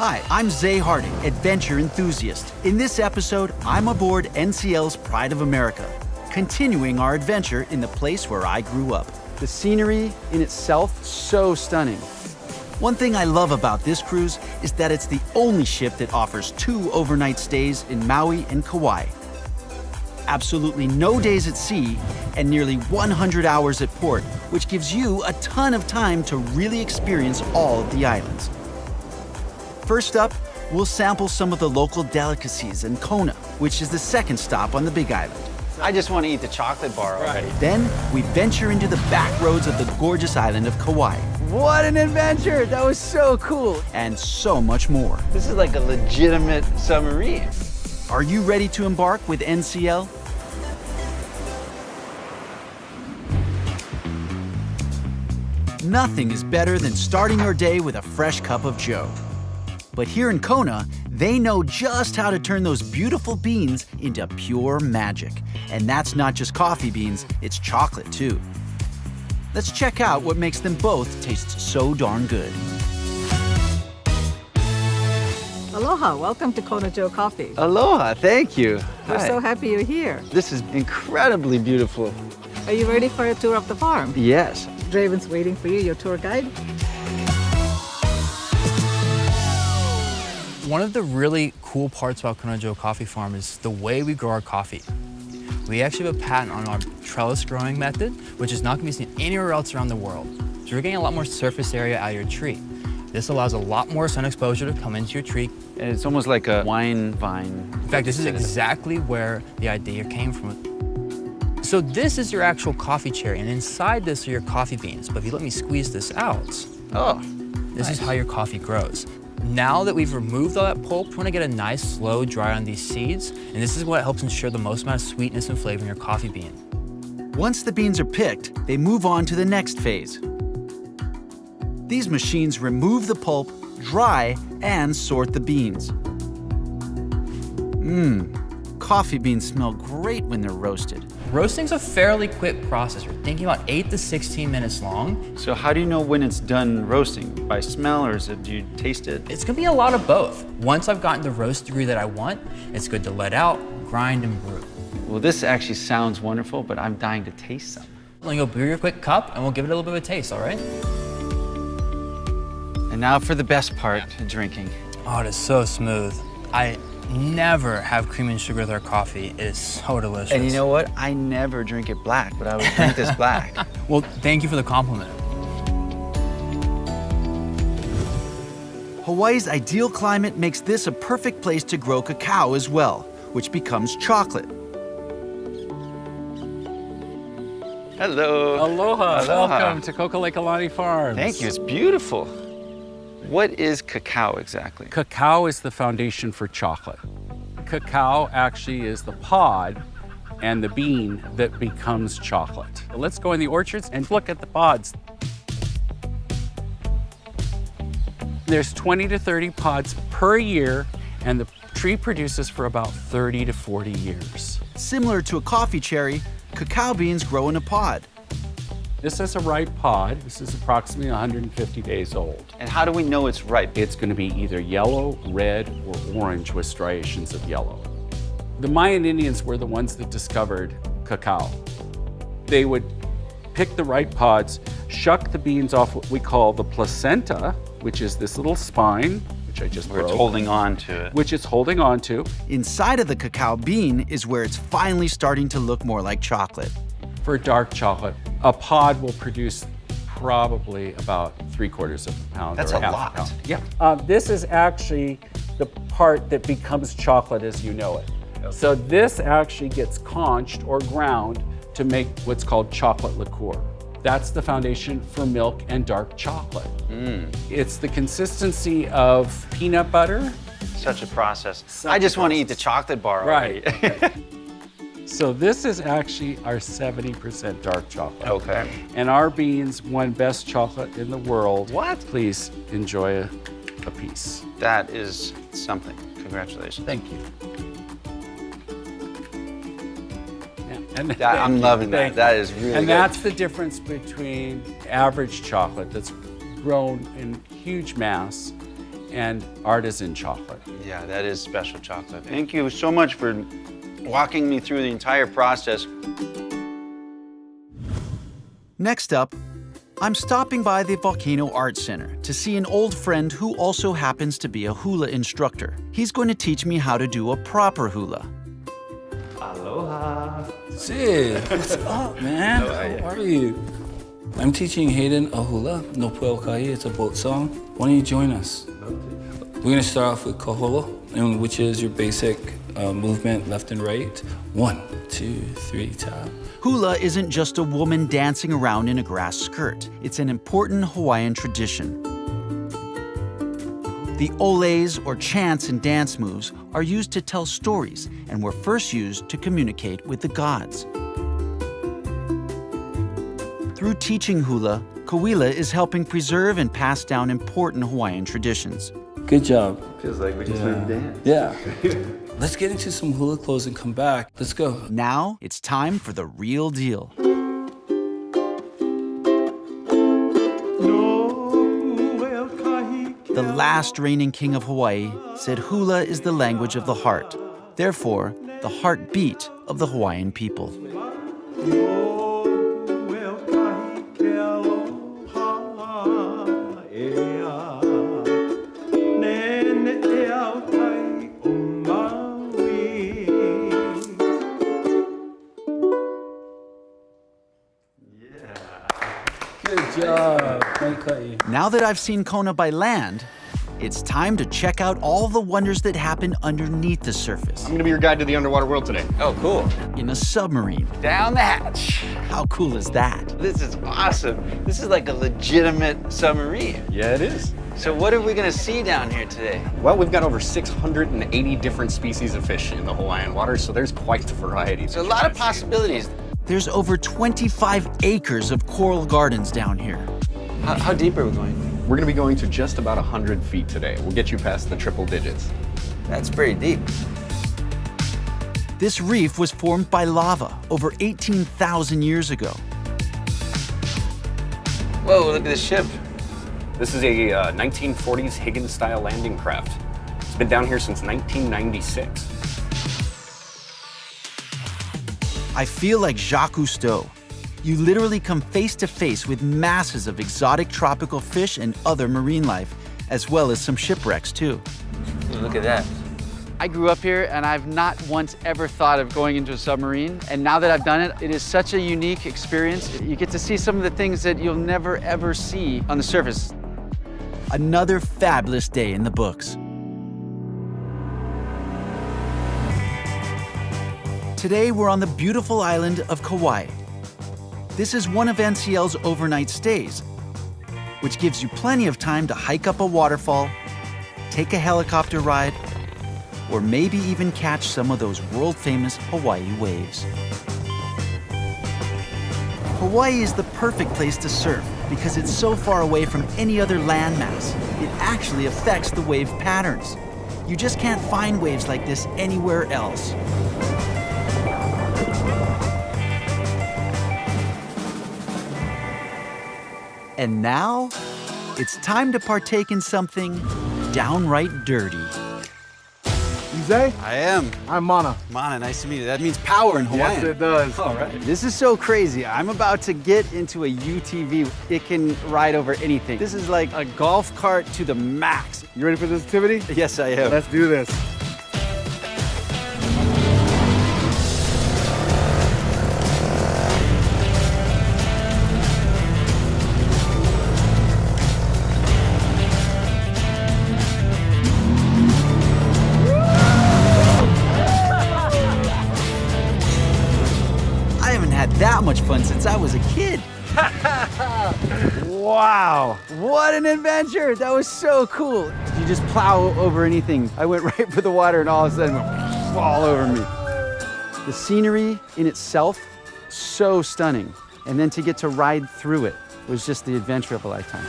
Hi, I'm Zay Harding, adventure enthusiast. In this episode, I'm aboard NCL's Pride of America, continuing our adventure in the place where I grew up. The scenery in itself, so stunning. One thing I love about this cruise is that it's the only ship that offers 2 overnight stays in Maui and Kauai. Absolutely no days at sea and nearly 100 hours at port, which gives you a ton of time to really experience all of the islands. First up, we'll sample some of the local delicacies in Kona, which is the second stop on the Big Island. I just want to eat the chocolate bar already. Then we venture into the back roads of the gorgeous island of Kauai. What an adventure! That was so cool. And so much more. This is like a legitimate submarine. Are you ready to embark with NCL? Nothing is better than starting your day with a fresh cup of joe. But here in Kona, they know just how to turn those beautiful beans into pure magic. And that's not just coffee beans, it's chocolate too. Let's check out what makes them both taste so darn good. Aloha, welcome to Kona Joe Coffee. Aloha, thank you. We're Hi. so happy you're here. This is incredibly beautiful. Are you ready for a tour of the farm? Yes. Draven's waiting for you, your tour guide. One of the really cool parts about Kona Joe Coffee Farm is the way we grow our coffee. We actually have a patent on our trellis growing method, which is not going to be seen anywhere else around the world. So you're getting a lot more surface area out of your tree. This allows a lot more sun exposure to come into your tree. And it's almost like a wine vine. In fact, this is exactly where the idea came from. So this is your actual coffee cherry, and inside this are your coffee beans. But if you let me squeeze this out, this is how your coffee grows. Now that we've removed all that pulp, we want to get a nice slow dry on these seeds, and this is what helps ensure the most amount of sweetness and flavor in your coffee bean. Once the beans are picked, they move on to the next phase. These machines remove the pulp, dry, and sort the beans. Coffee beans smell great when they're roasted. Roasting's a fairly quick process. We're thinking about 8 to 16 minutes long. So how do you know when it's done roasting? By smell, or do you taste it? It's gonna be a lot of both. Once I've gotten the roast degree that I want, it's good to let out, grind, and brew. Well, this actually sounds wonderful, but I'm dying to taste some. Then you'll brew your quick cup, and we'll give it a little bit of a taste, all right? And now for the best part, drinking. Oh, it is so smooth. I never have cream and sugar with our coffee. It is so delicious. And you know what? I never drink it black, but I would drink this black. Well, thank you for the compliment. Hawaii's ideal climate makes this a perfect place to grow cacao as well, which becomes chocolate. Hello. Aloha. Aloha. Welcome to Kokalaikalani Farms. Thank you, it's beautiful. What is cacao exactly? Cacao is the foundation for chocolate. Cacao actually is the pod and the bean that becomes chocolate. Let's go in the orchards and look at the pods. There's 20 to 30 pods per year, and the tree produces for about 30 to 40 years. Similar to a coffee cherry, cacao beans grow in a pod. This is a ripe pod. This is approximately 150 days old. And how do we know it's ripe? It's going to be either yellow, red, or orange with striations of yellow. The Mayan Indians were the ones that discovered cacao. They would pick the ripe pods, shuck the beans off what we call the placenta, which is this little spine, which I just broke. It's holding on to it. Which it's holding on to. Inside of the cacao bean is where it's finally starting to look more like chocolate. For dark chocolate, a pod will produce probably about 3/4 of a pound. That's or a half lot. pound. Yeah. This is actually the part that becomes chocolate as you know it. Okay. So this actually gets conched or ground to make what's called chocolate liqueur. That's the foundation for milk and dark chocolate. It's the consistency of peanut butter. Such a process. I just want to eat the chocolate bar already. Right. So this is actually our 70% dark chocolate. Okay. And our beans won best chocolate in the world. What? Please enjoy a piece. That is something. Congratulations. Thank you. And I'm loving that. That is really And good. that's the difference between average chocolate that's grown in huge mass and artisan chocolate. Yeah, that is special chocolate. Thank you so much for walking me through the entire process. Next up, I'm stopping by the Volcano Art Center to see an old friend who also happens to be a hula instructor. He's going to teach me how to do a proper hula. Aloha. Sid, what's up, man? How are you? I'm teaching Hayden a hula, no puel kai. It's a boat song. Why don't you join us? We're gonna start off with kaholo, which is your basic movement left and right. 1, 2, 3, tap. Hula isn't just a woman dancing around in a grass skirt. It's an important Hawaiian tradition. The oles, or chants and dance moves, are used to tell stories and were first used to communicate with the gods. Through teaching hula, Kauila is helping preserve and pass down important Hawaiian traditions. Good job. Feels like we just learned to dance. Yeah. Let's get into some hula clothes and come back. Let's go. Now it's time for the real deal. The last reigning king of Hawaii said hula is the language of the heart, therefore the heartbeat of the Hawaiian people. Good job. Now that I've seen Kona by land, it's time to check out all the wonders that happen underneath the surface. I'm gonna be your guide to the underwater world today. Oh, cool. In a submarine. Down the hatch. How cool is that? This is awesome. This is like a legitimate submarine. Yeah, it is. So what are we gonna see down here today? Well, we've got over 680 different species of fish in the Hawaiian waters, so there's quite the variety. There's a lot of possibilities. There's over 25 acres of coral gardens down here. How deep are we going? We're gonna be going to just about 100 feet today. We'll get you past the triple digits. That's pretty deep. This reef was formed by lava over 18,000 years ago. Whoa, look at this ship. This is a 1940s Higgins-style landing craft. It's been down here since 1996. I feel like Jacques Cousteau. You literally come face to face with masses of exotic tropical fish and other marine life, as well as some shipwrecks too. Look at that. I grew up here and I've not once ever thought of going into a submarine. And now that I've done it, it is such a unique experience. You get to see some of the things that you'll never ever see on the surface. Another fabulous day in the books. Today we're on the beautiful island of Kauai. This is one of NCL's overnight stays, which gives you plenty of time to hike up a waterfall, take a helicopter ride, or maybe even catch some of those world-famous Hawaii waves. Hawaii is the perfect place to surf because it's so far away from any other landmass. It actually affects the wave patterns. You just can't find waves like this anywhere else. And now, it's time to partake in something downright dirty. You say? I am. I'm Mana. Mana, nice to meet you. That means power in Hawaiian. Yes, it does. All right. This is so crazy. I'm about to get into a UTV. It can ride over anything. This is like a golf cart to the max. You ready for this activity? Yes, I am. Let's do this. That much fun since I was a kid. Wow, what an adventure. That was so cool. You just plow over anything. I went right for the water and all of a sudden it went all over me. The scenery in itself, so stunning. And then to get to ride through it was just the adventure of a lifetime.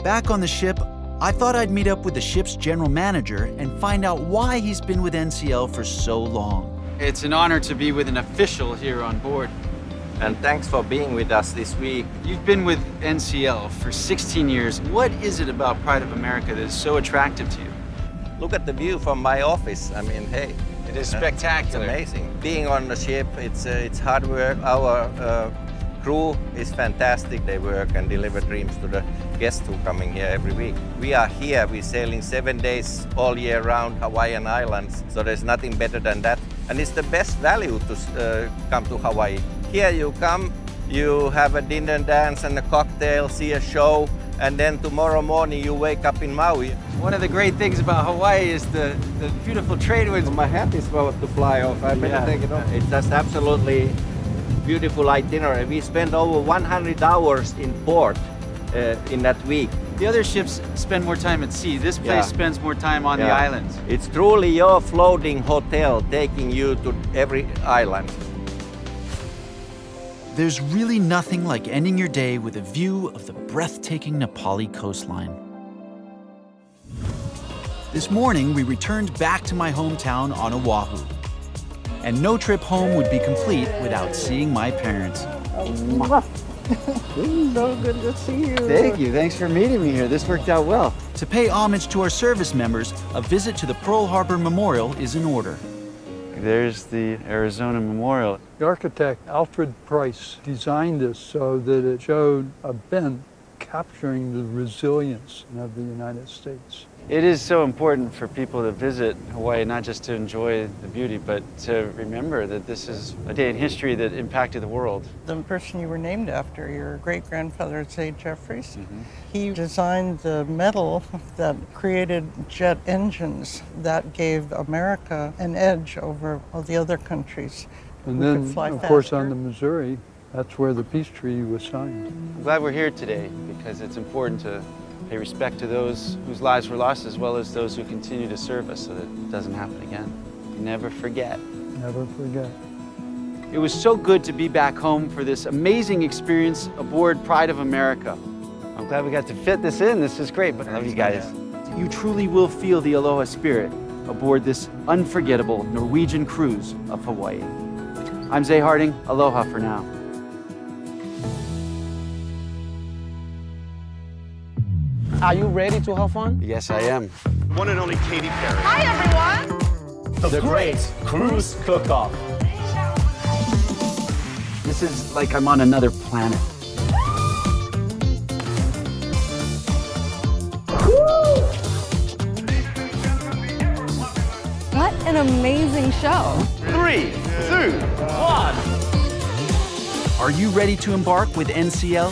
Back on the ship, I thought I'd meet up with the ship's general manager and find out why he's been with NCL for so long. It's an honor to be with an official here on board. and thanks for being with us this week. You've been with NCL for 16 years. What is it about Pride of America that is so attractive to you? Look at the view from my office. I mean, hey. It is It's spectacular. amazing. Being on the ship, it's hard work. Our crew is fantastic. They work and deliver dreams to the guests who are coming here every week. We are here. We're sailing 7 days all year round Hawaiian Islands. So there's nothing better than that. And it's the best value to come to Hawaii. Here you come, you have a dinner and dance and a cocktail, see a show, and then tomorrow morning you wake up in Maui. One of the great things about Hawaii is the beautiful trade winds. My hat is about to fly off. I better take it off. It's just absolutely beautiful itinerary. We spent over 100 hours in port in that week. The other ships spend more time at sea. This place spends more time on the islands. It's truly your floating hotel taking you to every island. There's really nothing like ending your day with a view of the breathtaking Nepali coastline. This morning, we returned back to my hometown on Oahu. And no trip home would be complete without seeing my parents. So good to see you. Thank you. Thanks for meeting me here. This worked out well. To pay homage to our service members, a visit to the Pearl Harbor Memorial is in order. There's the Arizona Memorial. The architect, Alfred Price, designed this so that it showed a bend capturing the resilience of the United States. It is so important for people to visit Hawaii, not just to enjoy the beauty, but to remember that this is a day in history that impacted the world. The person you were named after, your great-grandfather, Zay Jeffries, he designed the metal that created jet engines that gave America an edge over all the other countries. And We could then, fly of course, faster. on the Missouri, that's where the peace treaty was signed. I'm glad we're here today because it's important to pay respect to those whose lives were lost as well as those who continue to serve us so that it doesn't happen again. Never forget. Never forget. It was so good to be back home for this amazing experience aboard Pride of America. I'm glad we got to fit this in. This is great, but I love you guys. You truly will feel the aloha spirit aboard this unforgettable Norwegian cruise of Hawaii. I'm Zay Harding. Aloha for now. Are you ready to have fun? Yes, I am. One and only Katy Perry. Hi, everyone. The Great Cruise Cook-Off. This is like I'm on another planet. What an amazing show. 3, 2, 1. Are you ready to embark with NCL?